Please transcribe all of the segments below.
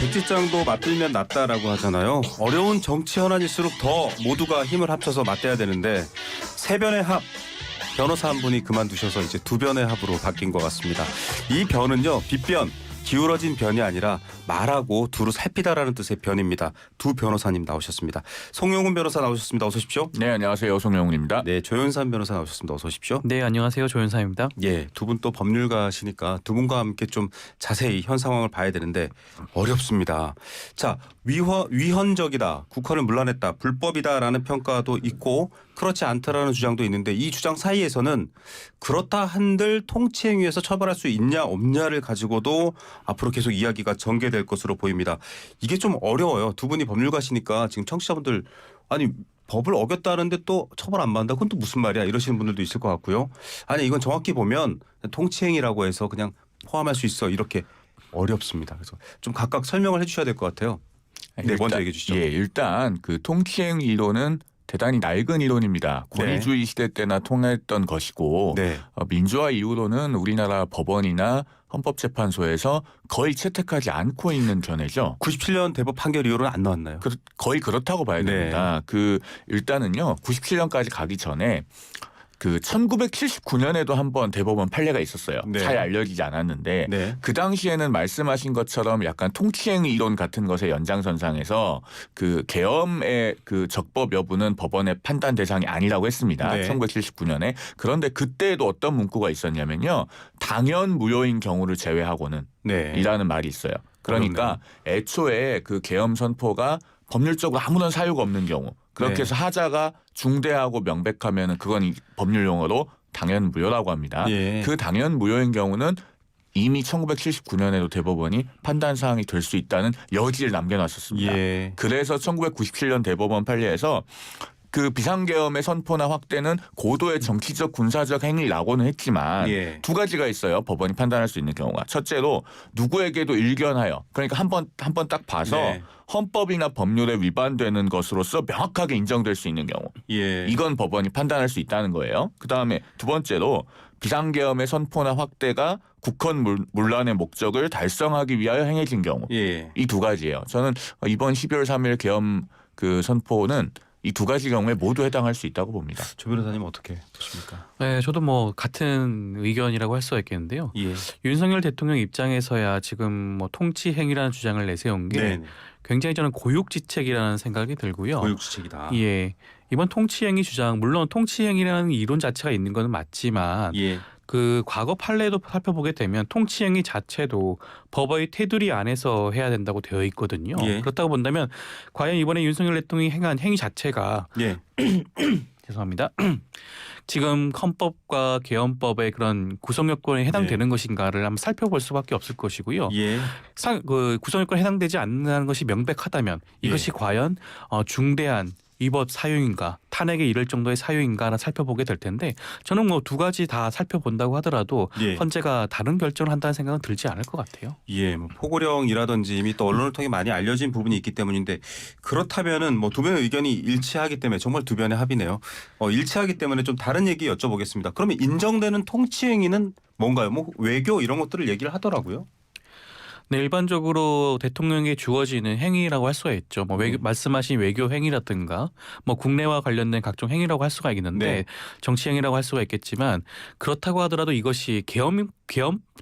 백지장도 맞들면 낫다라고 하잖아요. 어려운 정치 현안일수록 더 모두가 힘을 합쳐서 맞대야 되는데 세 변의 합. 변호사 한 분이 그만두셔서 이제 두 변의 합으로 바뀐 것 같습니다. 이 변은요, 빗변, 기울어진 변이 아니라 말하고 두루 살피다라는 뜻의 변입니다. 두 변호사님 나오셨습니다. 송영훈 변호사 나오셨습니다. 어서 오십시오. 네, 안녕하세요. 송영훈입니다. 네, 조윤삼 변호사 나오셨습니다. 어서 오십시오. 네, 안녕하세요. 조윤삼입니다. 예, 두 분 또 법률가시니까 두 분과 함께 좀 자세히 현 상황을 봐야 되는데 어렵습니다. 자, 위헌적이다, 국헌을 문란했다, 불법이다라는 평가도 있고 그렇지 않다라는 주장도 있는데 이 주장 사이에서는 그렇다 한들 통치행위에서 처벌할 수 있냐 없냐를 가지고도 앞으로 계속 이야기가 전개될 것으로 보입니다. 이게 좀 어려워요. 두 분이 법률가시니까 지금 청취자분들 아니 법을 어겼다는데 또 처벌 안 받는다? 그건 또 무슨 말이야? 이러시는 분들도 있을 것 같고요. 아니 이건 정확히 보면 통치행위라고 해서 그냥 포함할 수 있어 이렇게 어렵습니다. 그래서 좀 각각 설명을 해주셔야 될 것 같아요. 네, 먼저 얘기해 주시죠. 예, 일단 그 통치행위 이론은 대단히 낡은 이론입니다. 권위주의 시대 때나 통했던 것이고 네. 민주화 이후로는 우리나라 법원이나 헌법재판소에서 거의 채택하지 않고 있는 견해죠. 97년 대법 판결 이후로는 안 나왔나요? 거의 그렇다고 봐야 됩니다. 그 일단은요, 97년까지 가기 전에 그 1979년에도 한번 대법원 판례가 있었어요. 네. 잘 알려지지 않았는데 네. 그 당시에는 말씀하신 것처럼 약간 통치행위 이론 같은 것의 연장선상에서 그 계엄의 그 적법 여부는 법원의 판단 대상이 아니라고 했습니다. 네. 1979년에. 그런데 그때도 어떤 문구가 있었냐면요. 당연 무효인 경우를 제외하고는 네. 이라는 말이 있어요. 그러니까 애초에 그 계엄 선포가 법률적으로 아무런 사유가 없는 경우 그렇게 네. 해서 하자가 중대하고 명백하면 그건 법률 용어로 당연 무효라고 합니다. 예. 그 당연 무효인 경우는 이미 1979년에도 대법원이 판단 사항이 될 수 있다는 여지를 남겨놨었습니다. 예. 그래서 1997년 대법원 판례에서 그 비상계엄의 선포나 확대는 고도의 정치적 군사적 행위라고는 했지만 예. 두 가지가 있어요. 법원이 판단할 수 있는 경우가. 첫째로 누구에게도 일견하여 그러니까 한 번 딱 봐서 네. 헌법이나 법률에 위반되는 것으로서 명확하게 인정될 수 있는 경우. 예. 이건 법원이 판단할 수 있다는 거예요. 그다음에 두 번째로 비상계엄의 선포나 확대가 국헌 문란의 목적을 달성하기 위하여 행해진 경우. 예. 이 두 가지예요. 저는 이번 12월 3일 계엄 그 선포는 이 두 가지 경우에 모두 해당할 수 있다고 봅니다. 조 변호사님 어떻게 보십니까? 네, 저도 뭐 같은 의견이라고 할 수가 있겠는데요. 예. 윤석열 대통령 입장에서야 지금 뭐 통치행위라는 주장을 내세운 게 네. 굉장히 저는 고육지책이라는 생각이 들고요. 고육지책이다. 예, 이번 통치행위 주장 물론 통치행위라는 이론 자체가 있는 건 맞지만 예. 그 과거 판례도 살펴보게 되면 통치행위 자체도 법의 테두리 안에서 해야 된다고 되어 있거든요. 예. 그렇다고 본다면 과연 이번에 윤석열 대통령이 행한 행위 자체가 예. 죄송합니다. 지금 헌법과 계엄법의 그런 구성 요건에 해당되는 것인가를 한번 살펴볼 수밖에 없을 것이고요. 예. 그 구성 요건에 해당되지 않는 것이 명백하다면 이것이 과연 중대한 위법 사유인가 탄핵에 이를 정도의 사유인가를 살펴보게 될 텐데 저는 뭐 두 가지 다 살펴본다고 하더라도 예. 헌재가 다른 결정을 한다는 생각은 들지 않을 것 같아요. 예, 뭐 포고령이라든지 이미 또 언론을 통해 많이 알려진 부분이 있기 때문인데 그렇다면은 뭐 두 변의 의견이 일치하기 때문에 정말 두 변의 합이네요. 일치하기 때문에 좀 다른 얘기 여쭤보겠습니다. 그러면 인정되는 통치행위는 뭔가요? 뭐 외교 이런 것들을 얘기를 하더라고요. 네, 일반적으로 대통령에게 주어지는 행위라고 할 수가 있죠. 뭐 말씀하신 외교 행위라든가 뭐 국내와 관련된 각종 행위라고 할 수가 있는데 네. 정치 행위라고 할 수가 있겠지만 그렇다고 하더라도 이것이 계엄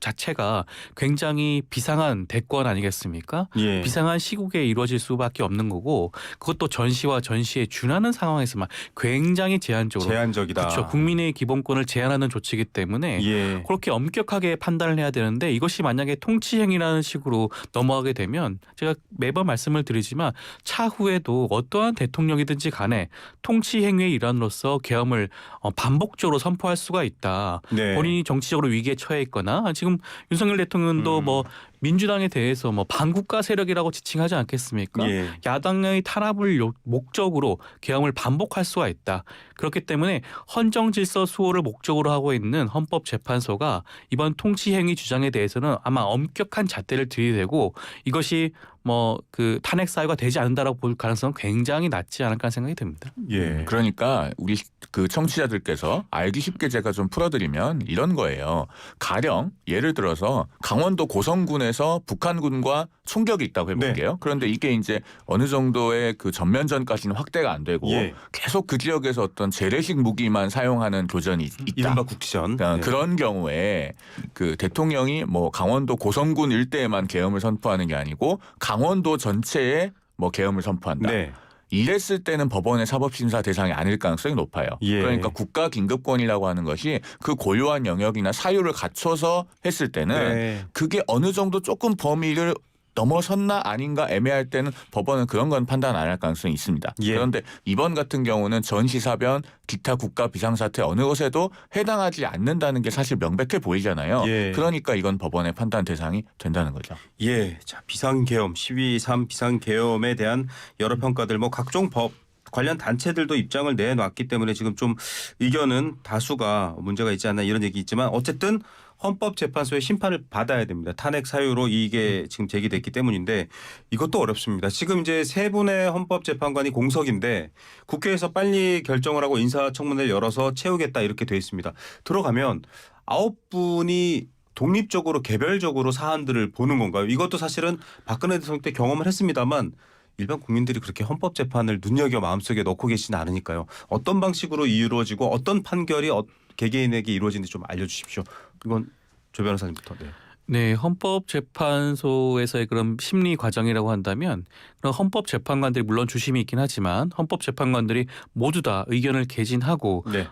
자체가 굉장히 비상한 대권 아니겠습니까? 예. 비상한 시국에 이루어질 수밖에 없는 거고 그것도 전시와 전시에 준하는 상황에서만 굉장히 제한적이다. 그렇죠. 국민의 기본권을 제한하는 조치이기 때문에 예. 그렇게 엄격하게 판단을 해야 되는데 이것이 만약에 통치행위라는 식으로 넘어가게 되면 제가 매번 말씀을 드리지만 차후에도 어떠한 대통령이든지 간에 통치행위의 일환으로서 계엄을 반복적으로 선포할 수가 있다. 네. 본인이 정치적으로 위기에 처해 있거나 지금 윤석열 대통령도 뭐 민주당에 대해서 뭐 반국가 세력이라고 지칭하지 않겠습니까? 예. 야당의 탄압을 목적으로 계엄을 반복할 수가 있다. 그렇기 때문에 헌정질서 수호를 목적으로 하고 있는 헌법재판소가 이번 통치행위 주장에 대해서는 아마 엄격한 잣대를 들이대고 이것이 뭐 그 탄핵 사유가 되지 않는다라고 볼 가능성은 굉장히 낮지 않을까 생각이 듭니다. 예. 그러니까 우리 그 청취자들께서 알기 쉽게 제가 좀 풀어드리면 이런 거예요. 가령 예를 들어서 강원도 고성군에서 북한군과 총격이 있다고 해볼게요. 그런데 이게 이제 어느 정도의 그 전면전까지는 확대가 안 되고 예. 계속 그 지역에서 어떤 재래식 무기만 사용하는 교전이 있다. 이른바 국전. 그러니까 예. 그런 경우에 그 대통령이 뭐 강원도 고성군 일대에만 계엄을 선포하는 게 아니고 강원도 전체에 뭐 계엄을 선포한다. 네. 이랬을 때는 법원의 사법심사 대상이 아닐 가능성이 높아요. 예. 그러니까 국가긴급권이라고 하는 것이 그 고유한 영역이나 사유를 갖춰서 했을 때는 네. 그게 어느 정도 조금 범위를 넘어섰나 아닌가 애매할 때는 법원은 그런 건 판단 안 할 가능성이 있습니다. 예. 그런데 이번 같은 경우는 전시사변, 기타 국가 비상사태 어느 것에도 해당하지 않는다는 게 사실 명백해 보이잖아요. 예. 그러니까 이건 법원의 판단 대상이 된다는 거죠. 예. 자, 비상계엄 12.3 비상계엄에 대한 여러 평가들 뭐 각종 법 관련 단체들도 입장을 내놨기 때문에 지금 좀 의견은 다수가 문제가 있지 않나 이런 얘기 있지만 어쨌든 헌법재판소의 심판을 받아야 됩니다. 탄핵 사유로 이게 지금 제기됐기 때문인데 이것도 어렵습니다. 지금 이제 세 분의 헌법재판관이 공석인데 국회에서 빨리 결정을 하고 인사청문회를 열어서 채우겠다 이렇게 돼 있습니다. 들어가면 9분이 독립적으로 개별적으로 사안들을 보는 건가요? 이것도 사실은 박근혜 대통령 때 경험을 했습니다만 일반 국민들이 그렇게 헌법재판을 눈여겨 마음속에 넣고 계시진 않으니까요. 어떤 방식으로 이루어지고 어떤 판결이 개개인에게 이루어지는지 좀 알려주십시오. 이건 조 변호사님부터. 네. 네, 헌법재판소에서의 그런 심리 과정이라고 한다면 그런 헌법재판관들이 물론 주심이 있긴 하지만 헌법재판관들이 모두 다 의견을 개진하고 네.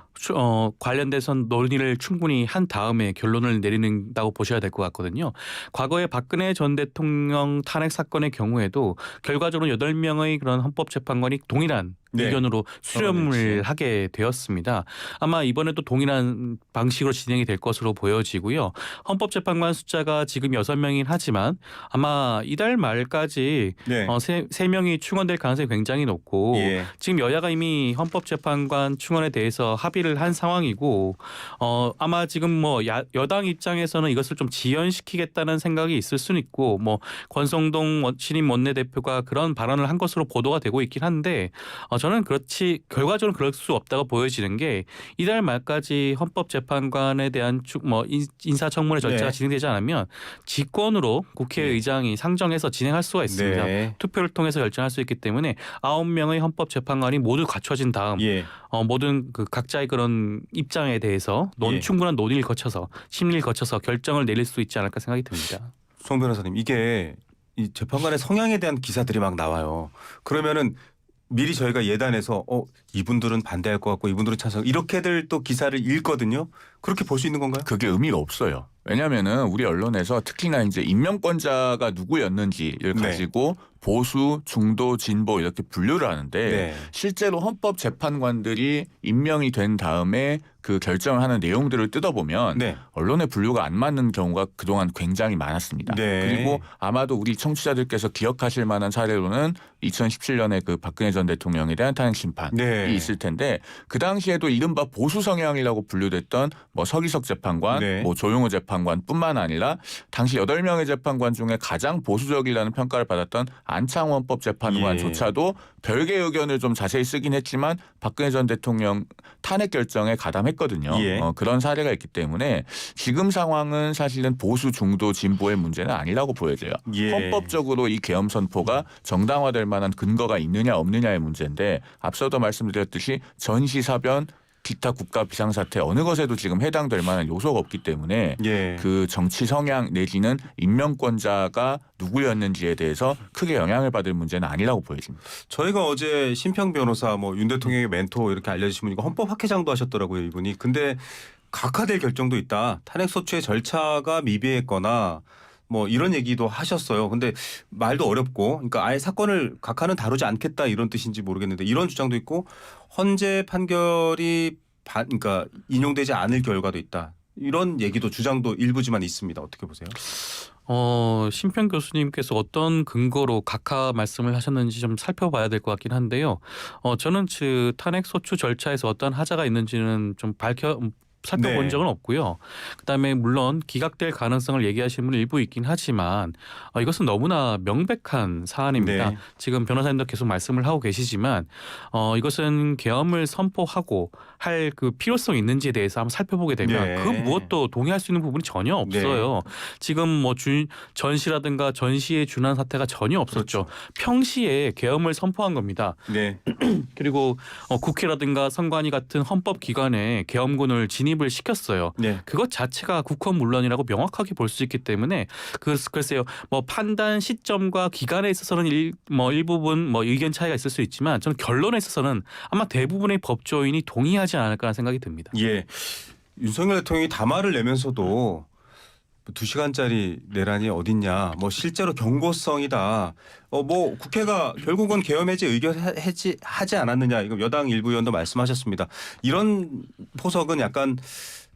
관련돼선 논의를 충분히 한 다음에 결론을 내리는다고 보셔야 될 것 같거든요. 과거에 박근혜 전 대통령 탄핵 사건의 경우에도 결과적으로 8명의 그런 헌법재판관이 동일한 네. 의견으로 수렴을 그렇지. 하게 되었습니다. 아마 이번에도 동일한 방식으로 진행이 될 것으로 보여지고요. 헌법재판관 숫자가 지금 6명이긴 하지만 아마 이달 말까지 네. 3명이 충원될 가능성이 굉장히 높고 예. 지금 여야가 이미 헌법재판관 충원에 대해서 합의를 한 상황이고 아마 지금 뭐 여당 입장에서는 이것을 좀 지연시키겠다는 생각이 있을 수는 있고 뭐 권성동 신임 원내대표가 그런 발언을 한 것으로 보도가 되고 있긴 한데 저는 결과적으로 그럴 수 없다고 보여지는 게 이달 말까지 헌법재판관에 대한 뭐 인사청문회 절차가 네. 진행되지 않으면 직권으로 국회의장이 상정해서 진행할 수가 있습니다. 네. 투표를 통해서 결정할 수 있기 때문에 9명의 헌법재판관이 모두 갖춰진 다음 예. 모든 그 각자의 그런 입장에 대해서 예. 충분한 논의를 거쳐서 심리를 거쳐서 결정을 내릴 수 있지 않을까 생각이 듭니다. 송 변호사님 이게 이 재판관의 성향에 대한 기사들이 막 나와요. 그러면은 미리 저희가 예단해서 이분들은 반대할 것 같고 이분들은 찬성 이렇게들 또 기사를 읽거든요. 그렇게 볼 수 있는 건가요? 그게 의미가 없어요. 왜냐하면은 우리 언론에서 특히나 이제 임명권자가 누구였는지를 네. 가지고 보수, 중도, 진보 이렇게 분류를 하는데 네. 실제로 헌법재판관들이 임명이 된 다음에 그 결정을 하는 내용들을 뜯어보면 네. 언론의 분류가 안 맞는 경우가 그동안 굉장히 많았습니다. 네. 그리고 아마도 우리 청취자들께서 기억하실 만한 사례로는 2017년에 그 박근혜 전 대통령에 대한 탄핵 심판이 네. 있을 텐데 그 당시에도 이른바 보수 성향이라고 분류됐던 뭐 서기석 재판관, 네. 뭐 조용호 재판관뿐만 아니라 당시 8명의 재판관 중에 가장 보수적이라는 평가를 받았던 안창호 헌법재판관조차도 별개의 의견을 좀 자세히 쓰긴 했지만 박근혜 전 대통령 탄핵 결정에 가담했거든요. 예. 그런 사례가 있기 때문에 지금 상황은 사실은 보수, 중도, 진보의 문제는 아니라고 보여져요. 예. 헌법적으로 이 계엄 선포가 정당화될 만한 근거가 있느냐 없느냐의 문제인데 앞서도 말씀드렸듯이 전시사변 기타 국가 비상사태 어느 것에도 지금 해당될 만한 요소가 없기 때문에 예. 그 정치 성향 내지는 임명권자가 누구였는지에 대해서 크게 영향을 받을 문제는 아니라고 보여집니다. 저희가 어제 심평 변호사 뭐 윤 대통령의 멘토 이렇게 알려주신 분이고 헌법학회장도 하셨더라고요 이분이. 근데 각하될 결정도 있다. 탄핵 소추의 절차가 미비했거나 뭐 이런 얘기도 하셨어요. 근데 말도 어렵고 그러니까 아예 사건을 각하는 다루지 않겠다 이런 뜻인지 모르겠는데 이런 주장도 있고 헌재 판결이 그러니까 인용되지 않을 결과도 있다. 이런 얘기도 주장도 일부지만 있습니다. 어떻게 보세요? 심평 교수님께서 어떤 근거로 각하 말씀을 하셨는지 좀 살펴봐야 될 것 같긴 한데요. 저는 탄핵 소추 절차에서 어떤 하자가 있는지는 좀 살펴본 네. 적은 없고요. 그다음에 물론 기각될 가능성을 얘기하시는 분이 일부 있긴 하지만 이것은 너무나 명백한 사안입니다. 네. 지금 변호사님도 계속 말씀을 하고 계시지만 이것은 계엄을 선포하고 할 그 필요성이 있는지에 대해서 한번 살펴보게 되면 네. 그 무엇도 동의할 수 있는 부분이 전혀 없어요. 지금 뭐 전시라든가 전시에 준한 사태가 전혀 없었죠. 평시에 계엄을 선포한 겁니다. 네. 그리고 국회라든가 선관위 같은 헌법기관에 계엄군을 진입을 시켰어요. 네. 그것 자체가 국헌문란이라고 명확하게 볼 수 있기 때문에 글쎄요. 뭐 판단 시점과 기간에 있어서는 일부분 뭐 의견 차이가 있을 수 있지만 저는 결론에 있어서는 아마 대부분의 법조인이 동의하지 않을까 생각이 듭니다. 예. 윤석열 대통령이 담화를 내면서도 2시간짜리 내란이 어딨냐. 뭐 실제로 경고성이다. 뭐 국회가 결국은 계엄 해제 하지 않았느냐. 이거 여당 일부 의원도 말씀하셨습니다. 이런 포석은 약간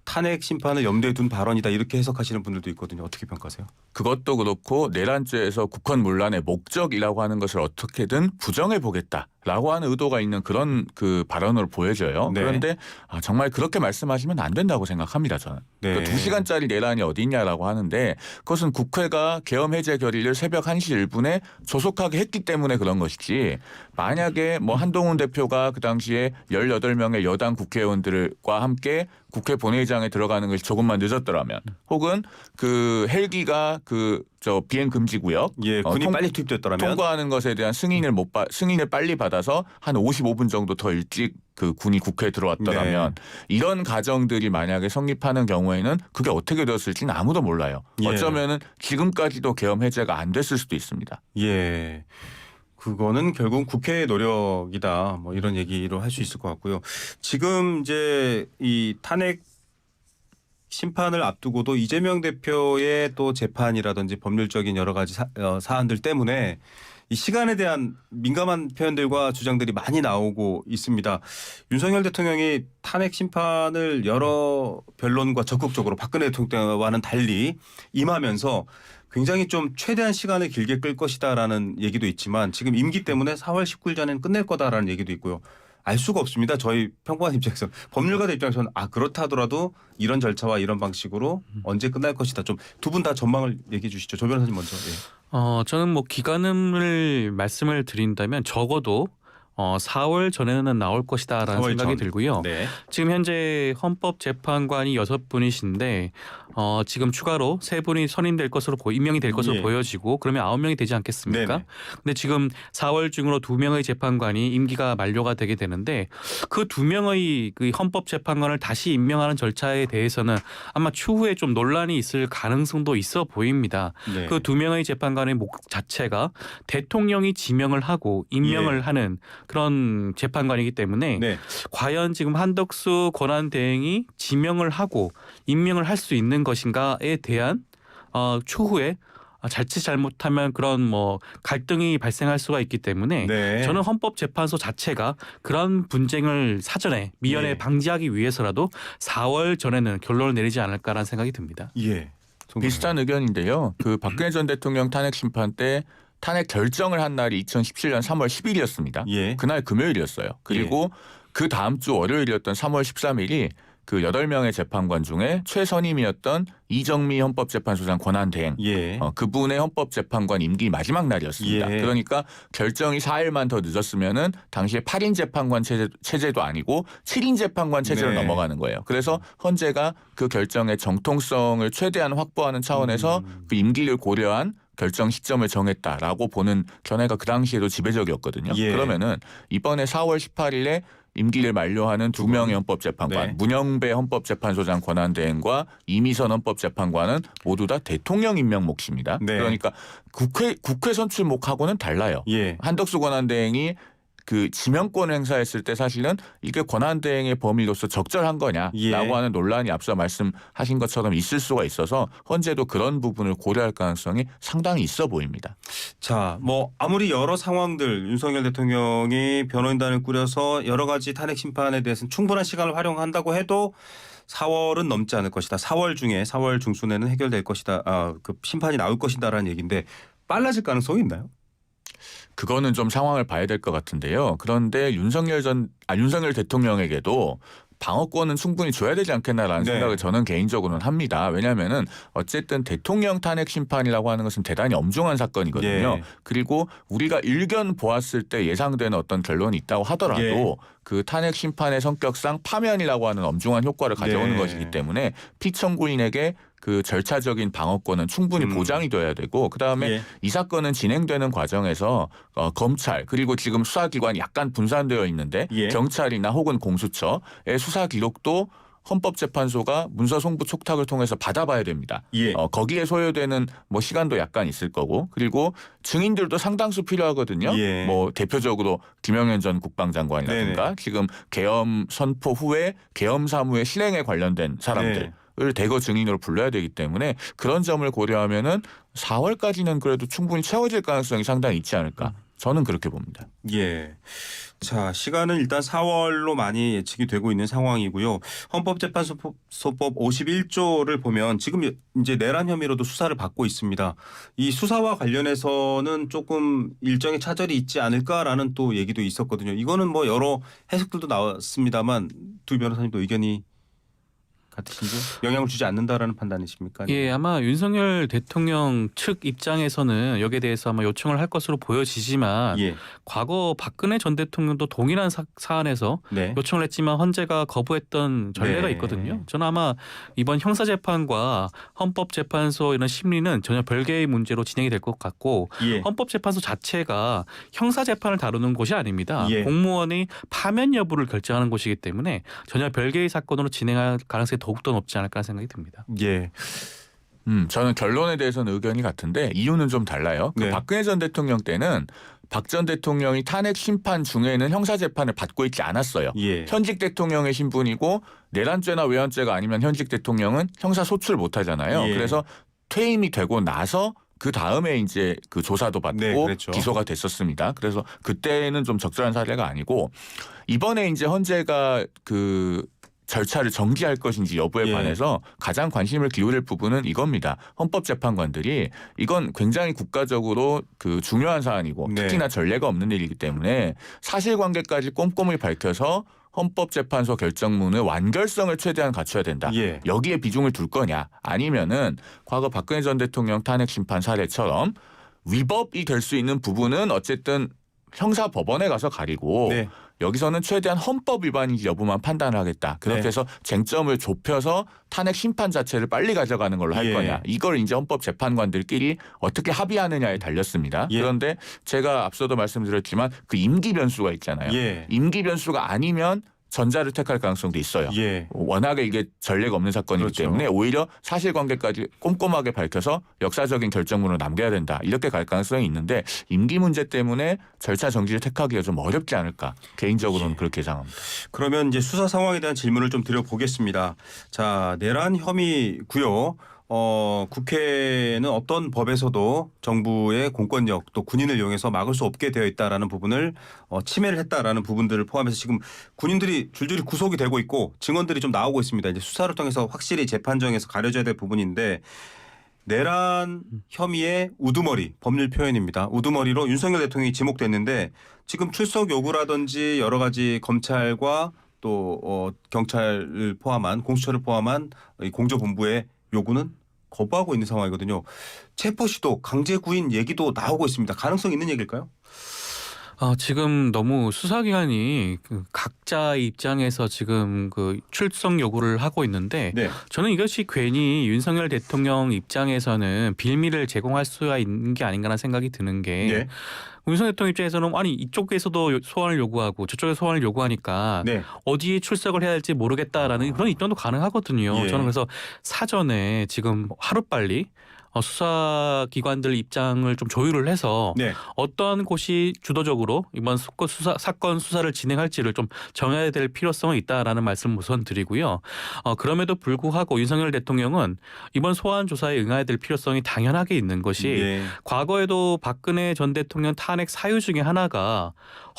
탄핵 심판을 염두에 둔 발언이다. 이렇게 해석하시는 분들도 있거든요. 어떻게 평가하세요? 그것도 그렇고 내란죄에서 국헌문란의 목적이라고 하는 것을 어떻게든 부정해 보겠다라고 하는 의도가 있는 그런 그 발언으로 보여져요. 네. 그런데 정말 그렇게 말씀하시면 안 된다고 생각합니다. 저는. 네. 2시간짜리 내란이 어디 있냐라고 하는데 그것은 국회가 계엄 해제 결의를 새벽 1시 1분에 조속하게 했기 때문에 그런 것이지 만약에 뭐 한동훈 대표가 그 당시에 18명의 여당 국회의원들과 함께 국회 본회의장에 들어가는 것이 조금만 늦었더라면 혹은 그 헬기가 저 비행 금지 구역 예, 군이 빨리 투입됐더라면 통과하는 것에 대한 승인을 승인을 빨리 받아서 한 55분 정도 더 일찍 그 군이 국회에 들어왔더라면 이런 가정들이 만약에 성립하는 경우에는 그게 어떻게 되었을지는 아무도 몰라요. 예. 어쩌면은 지금까지도 계엄 해제가 안 됐을 수도 있습니다. 예. 그거는 결국 국회의 노력이다. 뭐 이런 얘기로 할 수 있을 것 같고요. 지금 이제 이 탄핵 심판을 앞두고도 이재명 대표의 또 재판이라든지 법률적인 여러 가지 사안들 때문에 이 시간에 대한 민감한 표현들과 주장들이 많이 나오고 있습니다. 윤석열 대통령이 탄핵 심판을 여러 변론과 적극적으로 박근혜 대통령과는 달리 임하면서 굉장히 좀 최대한 시간을 길게 끌 것이다라는 얘기도 있지만 지금 임기 때문에 4월 19일 전에는 끝낼 거다라는 얘기도 있고요. 알 수가 없습니다. 저희 평범한 입장에서 법률가들 입장에서는 그렇다 하더라도 이런 절차와 이런 방식으로 언제 끝날 것이다. 좀 두 분 다 전망을 얘기해 주시죠. 조 변호사님 먼저. 예. 저는 뭐 기간을 말씀을 드린다면 적어도 4월 전에는 나올 것이다라는 4월 생각이 전. 들고요. 네. 지금 현재 헌법재판관이 6분이신데 지금 추가로 3분이 선임될 것으로 임명이 될 것으로 예. 보여지고 그러면 9명이 되지 않겠습니까? 네네. 근데 지금 4월 중으로 2명의 재판관이 임기가 만료가 되게 되는데 그 2명의 그 헌법재판관을 다시 임명하는 절차에 대해서는 아마 추후에 좀 논란이 있을 가능성도 있어 보입니다. 네. 그 2명의 재판관의 목 자체가 대통령이 지명을 하고 임명을 예. 하는 그런 재판관이기 때문에 네. 과연 지금 한덕수 권한대행이 지명을 하고 임명을 할 수 있는 것인가에 대한 추후에 자칫 잘못하면 그런 뭐 갈등이 발생할 수가 있기 때문에 네. 저는 헌법재판소 자체가 그런 분쟁을 사전에 미연에 예. 방지하기 위해서라도 4월 전에는 결론을 내리지 않을까라는 생각이 듭니다. 예. 비슷한 의견인데요. 그 박근혜 전 대통령 탄핵 심판 때 탄핵 결정을 한 날이 2017년 3월 10일이었습니다. 예. 그날 금요일이었어요. 그리고 그 다음 주 월요일이었던 3월 13일이 그 8명의 재판관 중에 최선임이었던 이정미 헌법재판소장 권한대행 예. 그분의 헌법재판관 임기 마지막 날이었습니다. 예. 그러니까 결정이 4일만 더 늦었으면은 당시에 8인 재판관 체제도 아니고 7인 재판관 체제로 네. 넘어가는 거예요. 그래서 헌재가 그 결정의 정통성을 최대한 확보하는 차원에서 그 임기를 고려한 결정 시점을 정했다라고 보는 견해가 그 당시에도 지배적이었거든요. 예. 그러면은 이번에 4월 18일에 임기를 만료하는 2명의 헌법재판관, 네. 문영배 헌법재판소장 권한대행과 이미선 헌법재판관은 모두 다 대통령 임명 몫입니다. 네. 그러니까 국회 선출 몫하고는 달라요. 예. 한덕수 권한대행이 그 지명권을 행사했을 때 사실은 이게 권한대행의 범위로서 적절한 거냐라고 예. 하는 논란이 앞서 말씀하신 것처럼 있을 수가 있어서 헌재도 그런 부분을 고려할 가능성이 상당히 있어 보입니다. 자, 뭐 아무리 여러 상황들 윤석열 대통령이 변호인단을 꾸려서 여러 가지 탄핵 심판에 대해서는 충분한 시간을 활용한다고 해도 4월은 넘지 않을 것이다. 4월 중에 4월 중순에는 해결될 것이다. 그 심판이 나올 것이다라는 얘기인데 빨라질 가능성이 있나요? 그거는 좀 상황을 봐야 될 것 같은데요. 그런데 윤석열 대통령에게도 방어권은 충분히 줘야 되지 않겠나라는 네. 생각을 저는 개인적으로는 합니다. 왜냐하면은 어쨌든 대통령 탄핵 심판이라고 하는 것은 대단히 엄중한 사건이거든요. 예. 그리고 우리가 일견 보았을 때 예상되는 어떤 결론이 있다고 하더라도 예. 그 탄핵 심판의 성격상 파면이라고 하는 엄중한 효과를 가져오는 네. 것이기 때문에 피청구인에게 그 절차적인 방어권은 충분히 보장이 돼야 되고 그다음에 예. 이 사건은 진행되는 과정에서 검찰 그리고 지금 수사기관이 약간 분산되어 있는데 예. 경찰이나 혹은 공수처의 수사 기록도 헌법재판소가 문서 송부 촉탁을 통해서 받아봐야 됩니다. 예. 거기에 소요되는 뭐 시간도 약간 있을 거고 그리고 증인들도 상당수 필요하거든요. 예. 뭐 대표적으로 김영현 전 국방장관이라든가 네네. 지금 계엄 선포 후에 계엄 사무의 실행에 관련된 사람들. 네. 을 대거 증인으로 불러야 되기 때문에 그런 점을 고려하면은 4월까지는 그래도 충분히 채워질 가능성이 상당히 있지 않을까. 저는 그렇게 봅니다. 예. 자, 시간은 일단 4월로 많이 예측이 되고 있는 상황이고요. 헌법재판소법 51조를 보면 지금 이제 내란 혐의로도 수사를 받고 있습니다. 이 수사와 관련해서는 조금 일정의 차질이 있지 않을까라는 또 얘기도 있었거든요. 이거는 뭐 여러 해석들도 나왔습니다만 두 변호사님도 의견이 같으신지 영향을 주지 않는다라는 판단이십니까? 예, 아마 윤석열 대통령 측 입장에서는 여기에 대해서 아마 요청을 할 것으로 보여지지만 예. 과거 박근혜 전 대통령도 동일한 사안에서 네. 요청을 했지만 헌재가 거부했던 전례가 네. 있거든요. 저는 아마 이번 형사재판과 헌법재판소 이런 심리는 전혀 별개의 문제로 진행이 될 것 같고 예. 헌법재판소 자체가 형사재판을 다루는 곳이 아닙니다. 예. 공무원이 파면 여부를 결정하는 곳이기 때문에 전혀 별개의 사건으로 진행할 가능성이 더욱더 높지 않을까 생각이 듭니다. 예. 저는 결론에 대해서는 의견이 같은데 이유는 좀 달라요. 그 네. 박근혜 전 대통령 때는 박 전 대통령이 탄핵 심판 중에는 형사 재판을 받고 있지 않았어요. 예. 현직 대통령의 신분이고 내란죄나 외환죄가 아니면 현직 대통령은 형사 소출 못 하잖아요. 예. 그래서 퇴임이 되고 나서 그 다음에 이제 그 조사도 받고 네, 그랬죠. 기소가 됐었습니다. 그래서 그때는 좀 적절한 사례가 아니고 이번에 이제 헌재가 그 절차를 정지할 것인지 여부에 예. 관해서 가장 관심을 기울일 부분은 이겁니다. 헌법재판관들이 이건 굉장히 국가적으로 그 중요한 사안이고 네. 특히나 전례가 없는 일이기 때문에 사실관계까지 꼼꼼히 밝혀서 헌법재판소 결정문의 완결성을 최대한 갖춰야 된다. 예. 여기에 비중을 둘 거냐 아니면은 과거 박근혜 전 대통령 탄핵 심판 사례처럼 위법이 될 수 있는 부분은 어쨌든 형사법원에 가서 가리고 네. 여기서는 최대한 헌법 위반인지 여부만 판단을 하겠다. 그렇게 네. 해서 쟁점을 좁혀서 탄핵 심판 자체를 빨리 가져가는 걸로 할 예. 거냐. 이걸 이제 헌법재판관들끼리 어떻게 합의하느냐에 달렸습니다. 예. 그런데 제가 앞서도 말씀드렸지만 그 임기 변수가 있잖아요. 예. 임기 변수가 아니면 전자를 택할 가능성도 있어요. 예. 워낙에 이게 전례가 없는 사건이기 그렇죠. 때문에 오히려 사실관계까지 꼼꼼하게 밝혀서 역사적인 결정문을 남겨야 된다. 이렇게 갈 가능성이 있는데 임기 문제 때문에 절차 정지를 택하기가 좀 어렵지 않을까. 개인적으로는 예. 그렇게 예상합니다. 그러면 이제 수사 상황에 대한 질문을 좀 드려보겠습니다. 자, 내란 혐의고요. 국회는 어떤 법에서도 정부의 공권력 또 군인을 이용해서 막을 수 없게 되어 있다라는 부분을 침해를 했다라는 부분들을 포함해서 지금 군인들이 줄줄이 구속이 되고 있고 증언들이 좀 나오고 있습니다. 이제 수사를 통해서 확실히 재판정에서 가려져야 될 부분인데 내란 혐의의 우두머리 법률 표현입니다. 우두머리로 윤석열 대통령이 지목됐는데 지금 출석 요구라든지 여러 가지 검찰과 또 경찰을 포함한 공수처를 포함한 이 공조본부의 요구는 거부하고 있는 상황이거든요. 체포시도 강제 구인 얘기도 나오고 있습니다. 가능성 있는 얘기일까요? 지금 너무 수사기관이 그 각자의 입장에서 지금 그 출석 요구를 하고 있는데 네. 저는 이것이 괜히 윤석열 대통령 입장에서는 빌미를 제공할 수가 있는 게 아닌가라는 생각이 드는 게 네. 윤석열 대통령 입장에서는 아니 이쪽에서도 소환을 요구하고 저쪽에 소환을 요구하니까 네. 어디에 출석을 해야 할지 모르겠다라는 그런 입장도 가능하거든요. 예. 저는 그래서 사전에 지금 하루빨리 수사기관들 입장을 좀 조율을 해서 네. 어떠한 곳이 주도적으로 이번 사건 수사를 진행할지를 좀 정해야 될 필요성은 있다라는 말씀 우선 드리고요. 그럼에도 불구하고 윤석열 대통령은 이번 소환 조사에 응해야 될 필요성이 당연하게 있는 것이 예. 과거에도 박근혜 전 대통령 탄핵 사유 중에 하나가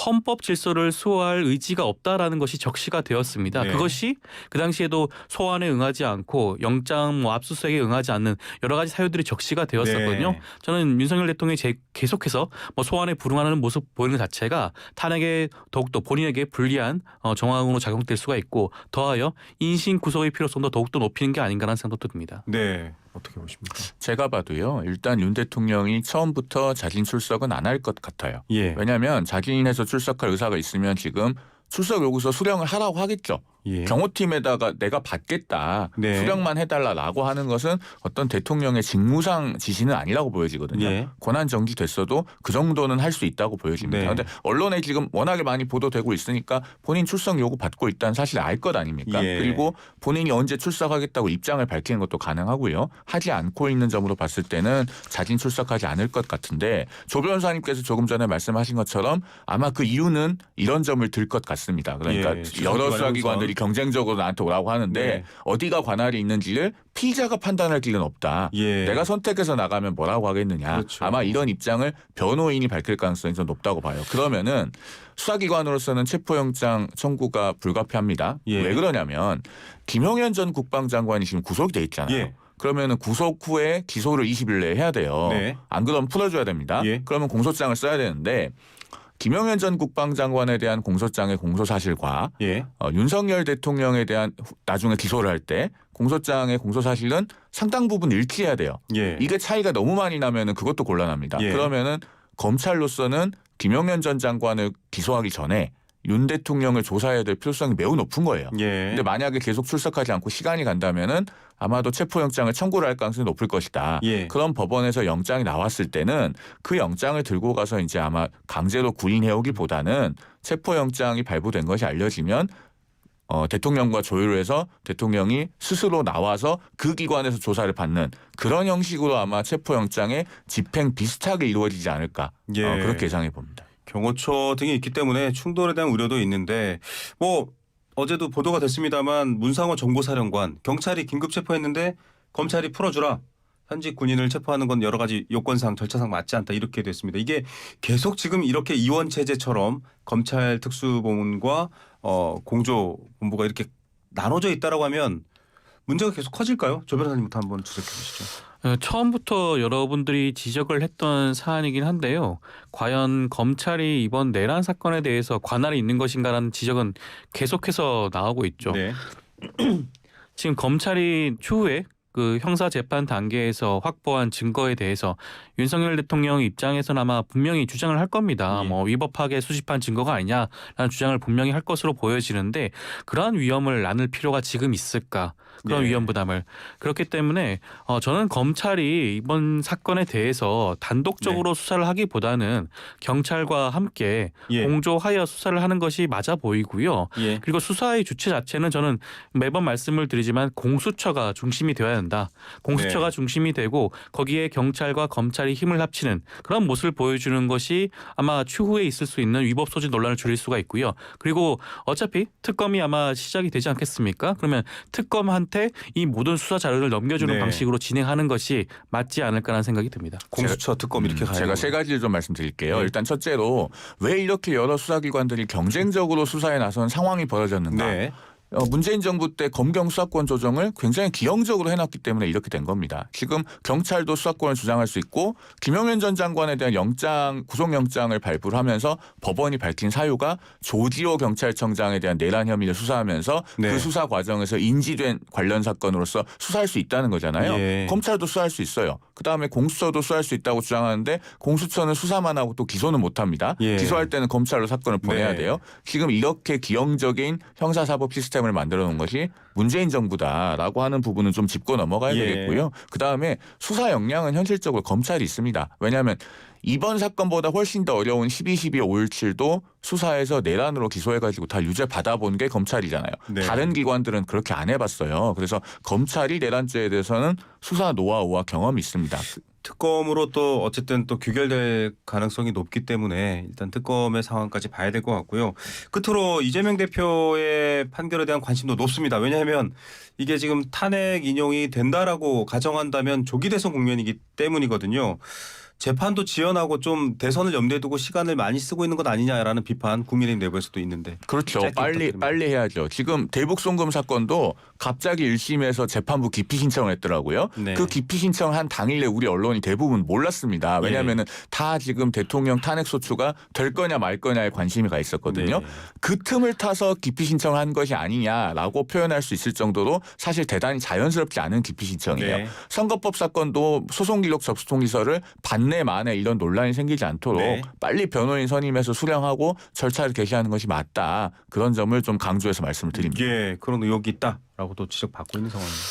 헌법 질서를 수호할 의지가 없다라는 것이 적시가 되었습니다. 네. 그것이 그 당시에도 소환에 응하지 않고 영장 압수수색에 응하지 않는 여러 가지 사유들이 적시가 되었었거든요. 네. 저는 윤석열 대통령이 계속해서 뭐 소환에 불응하는 모습 보이는 것 자체가 탄핵에 더욱더 본인에게 불리한 정황으로 작용될 수가 있고 더하여 인신 구속의 필요성도 더욱더 높이는 게 아닌가라는 생각도 듭니다. 네. 어떻게 보십니까? 제가 봐도요. 일단 윤 대통령이 처음부터 자진 출석은 안 할 것 같아요. 예. 왜냐하면 자진해서 출석할 의사가 있으면 지금 출석 요구서 수령을 하라고 하겠죠. 예. 경호팀에다가 내가 받겠다. 네. 수령만 해달라고 하는 것은 어떤 대통령의 직무상 지시는 아니라고 보여지거든요. 예. 권한 정지됐어도 그 정도는 할 수 있다고 보여집니다. 네. 그런데 언론에 지금 워낙에 많이 보도되고 있으니까 본인 출석 요구 받고 있다는 사실 알 것 아닙니까? 예. 그리고 본인이 언제 출석하겠다고 입장을 밝히는 것도 가능하고요. 하지 않고 있는 점으로 봤을 때는 자진 출석하지 않을 것 같은데 조 변호사님께서 조금 전에 말씀하신 것처럼 아마 그 이유는 이런 점을 들 것 같습니다. 그러니까 예. 여러 수사기관들이 경쟁적으로 나한테 오라고 하는데 네. 어디가 관할이 있는지를 피의자가 판단할 길은 없다. 예. 내가 선택해서 나가면 뭐라고 하겠느냐. 그렇죠. 아마 이런 입장을 변호인이 밝힐 가능성이 좀 높다고 봐요. 그러면은 수사기관으로서는 체포영장 청구가 불가피합니다. 예. 왜 그러냐면 김용현 전 국방장관이 지금 구속이 돼 있잖아요. 예. 그러면은 구속 후에 기소를 20일 내에 해야 돼요. 네. 안 그러면 풀어줘야 됩니다. 예. 그러면 공소장을 써야 되는데 김용현 전 국방장관에 대한 공소장의 공소사실과 예. 윤석열 대통령에 대한 나중에 기소를 할 때 공소장의 공소사실은 상당 부분 일치해야 돼요. 예. 이게 차이가 너무 많이 나면은 그것도 곤란합니다. 예. 그러면은 검찰로서는 김용현 전 장관을 기소하기 전에 윤 대통령을 조사해야 될 필요성이 매우 높은 거예요. 예. 근데 만약에 계속 출석하지 않고 시간이 간다면은 아마도 체포영장을 청구를 할 가능성이 높을 것이다. 예. 그런 법원에서 영장이 나왔을 때는 그 영장을 들고 가서 이제 아마 강제로 구인해오기보다는 체포영장이 발부된 것이 알려지면 대통령과 조율을 해서 대통령이 스스로 나와서 그 기관에서 조사를 받는 그런 형식으로 아마 체포영장의 집행 비슷하게 이루어지지 않을까 예. 그렇게 예상해 봅니다. 경호처 등이 있기 때문에 충돌에 대한 우려도 있는데 뭐 어제도 보도가 됐습니다만 문상호 정보사령관 경찰이 긴급 체포했는데 검찰이 풀어주라. 현직 군인을 체포하는 건 여러 가지 요건상 절차상 맞지 않다 이렇게 됐습니다. 이게 계속 지금 이렇게 이원 체제처럼 검찰 특수본과 공조본부가 이렇게 나눠져 있다라고 하면 문제가 계속 커질까요? 조 변호사님부터 한번 지적해 주시죠. 처음부터 여러분들이 지적을 했던 사안이긴 한데요. 과연 검찰이 이번 내란 사건에 대해서 관할이 있는 것인가라는 지적은 계속해서 나오고 있죠. 네. 지금 검찰이 추후에 그 형사 재판 단계에서 확보한 증거에 대해서 윤석열 대통령 입장에서는 아마 분명히 주장을 할 겁니다. 예. 뭐 위법하게 수집한 증거가 아니냐라는 주장을 분명히 할 것으로 보여지는데 그러한 위험을 나눌 필요가 지금 있을까? 그런 예. 위험 부담을. 그렇기 때문에 저는 검찰이 이번 사건에 대해서 단독적으로 수사를 하기보다는 경찰과 함께 예. 공조하여 수사를 하는 것이 맞아 보이고요. 예. 그리고 수사의 주체 자체는 저는 매번 말씀을 드리지만 공수처가 중심이 되어야 된다. 공수처가 네. 중심이 되고 거기에 경찰과 검찰이 힘을 합치는 그런 모습을 보여주는 것이 아마 추후에 있을 수 있는 위법 소지 논란을 줄일 수가 있고요. 그리고 어차피 특검이 아마 시작이 되지 않겠습니까? 그러면 특검한테 이 모든 수사 자료를 넘겨주는 네. 방식으로 방식으로 진행하는 것이 맞지 않을까라는 생각이 듭니다. 공수처 특검 이렇게 가야 제가 되는 세 가지를 좀 말씀드릴게요. 네. 일단 첫째로 왜 이렇게 여러 수사기관들이 경쟁적으로 수사에 나선 상황이 벌어졌는가. 네. 문재인 정부 때 검경 수사권 조정을 굉장히 기형적으로 해놨기 때문에 이렇게 된 겁니다. 지금 경찰도 수사권을 주장할 수 있고 김용현 전 장관에 대한 구속영장을 발부를 하면서 법원이 밝힌 사유가 조지호 경찰청장에 대한 내란 혐의를 수사하면서 네. 그 수사 과정에서 인지된 관련 사건으로서 수사할 수 있다는 거잖아요. 예. 검찰도 수사할 수 있어요. 그다음에 공수처도 수사할 수 있다고 주장하는데 공수처는 수사만 하고 또 기소는 못합니다. 예. 기소할 때는 검찰로 사건을 보내야 네. 돼요. 지금 이렇게 기형적인 형사사법 시스템을 만들어 놓은 것이 문재인 정부다라고 하는 부분은 좀 짚고 넘어가야 예. 되겠고요. 그다음에 수사 역량은 현실적으로 검찰이 있습니다. 왜냐하면 이번 사건보다 훨씬 더 어려운 12.12 5.17도 수사에서 내란으로 기소해가지고 다 유죄 받아본 게 검찰이잖아요. 네. 다른 기관들은 그렇게 안 해봤어요. 그래서 검찰이 내란죄에 대해서는 수사 노하우와 경험이 있습니다. 특검으로 또 어쨌든 또 규결될 가능성이 높기 때문에 일단 특검의 상황까지 봐야 될 것 같고요. 끝으로 이재명 대표의 판결에 대한 관심도 높습니다. 왜냐하면 이게 지금 탄핵 인용이 된다라고 가정한다면 조기 대선 국면이기 때문이거든요. 재판도 지연하고 좀 대선을 염두에 두고 시간을 많이 쓰고 있는 것 아니냐라는 비판 국민의힘 내부에서도 있는데. 그렇죠. 짧게 부탁드립니다. 빨리 해야죠. 지금 대북 송금 사건도 갑자기 1심에서 재판부 기피 신청을 했더라고요. 네. 그 기피 신청한 당일에 우리 언론이 대부분 몰랐습니다. 왜냐하면은 다 지금 대통령 탄핵 소추가 될 거냐 말 거냐에 관심이 가 있었거든요. 네. 그 틈을 타서 기피 신청한 것이 아니냐라고 표현할 수 있을 정도로 사실 대단히 자연스럽지 않은 기피 신청이에요. 네. 선거법 사건도 소송 기록 접수 통지서를 반내 만에 이런 논란이 생기지 않도록 네. 빨리 변호인 선임해서 수령하고 절차를 개시하는 것이 맞다. 그런 점을 좀 강조해서 말씀을 드립니다. 예, 그런 의혹이 있다라고도 지적받고 있는 상황입니다.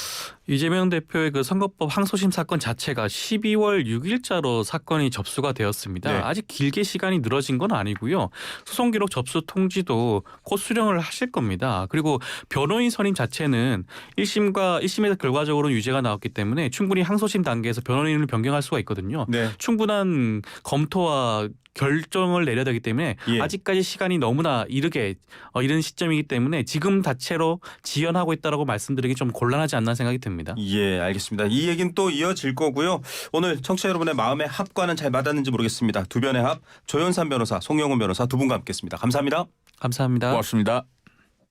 이재명 대표의 그 선거법 항소심 사건 자체가 12월 6일자로 사건이 접수가 되었습니다. 네. 아직 길게 시간이 늘어진 건 아니고요. 소송 기록 접수 통지도 곧 수령을 하실 겁니다. 그리고 변호인 선임 자체는 1심에서 결과적으로는 유죄가 나왔기 때문에 충분히 항소심 단계에서 변호인을 변경할 수가 있거든요. 네. 충분한 검토와 결정을 내려야 되기 때문에 예. 아직까지 시간이 너무나 이른 시점이기 때문에 지금 자체로 지연하고 있다라고 말씀드리기 좀 곤란하지 않나 생각이 듭니다. 예, 알겠습니다. 이 얘기는 또 이어질 거고요. 오늘 청취자 여러분의 마음의 합과는 잘 맞았는지 모르겠습니다. 두 변의 합, 조현산 변호사, 송영훈 변호사 두 분과 함께했습니다. 감사합니다. 감사합니다. 고맙습니다.